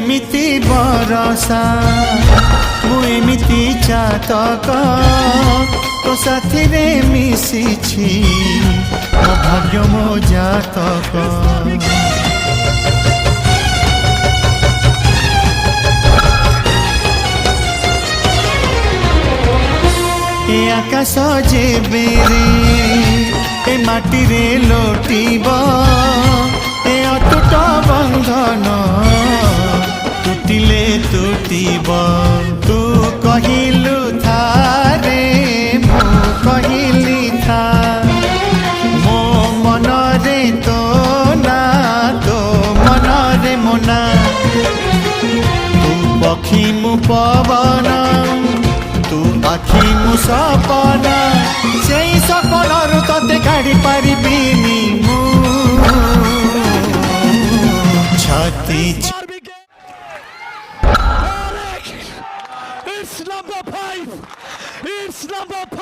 एमिति बरसा मु एमिति चातक तो साथी रे मिशिछि मो भाग्य मो जातक ए आकाश जेबे रे ए माटी रे लोटिब ए अटूट बंधन टूटिले टूटिब तू कहिलु थारे मु कहिली था मो मन रे तो ना तो मन रे मोना तू पक्षी मु पवन तू आखि मु सपना से सपनरु तते काढ़ी पारिबिनी मु छाती It's number 5. It's number 5.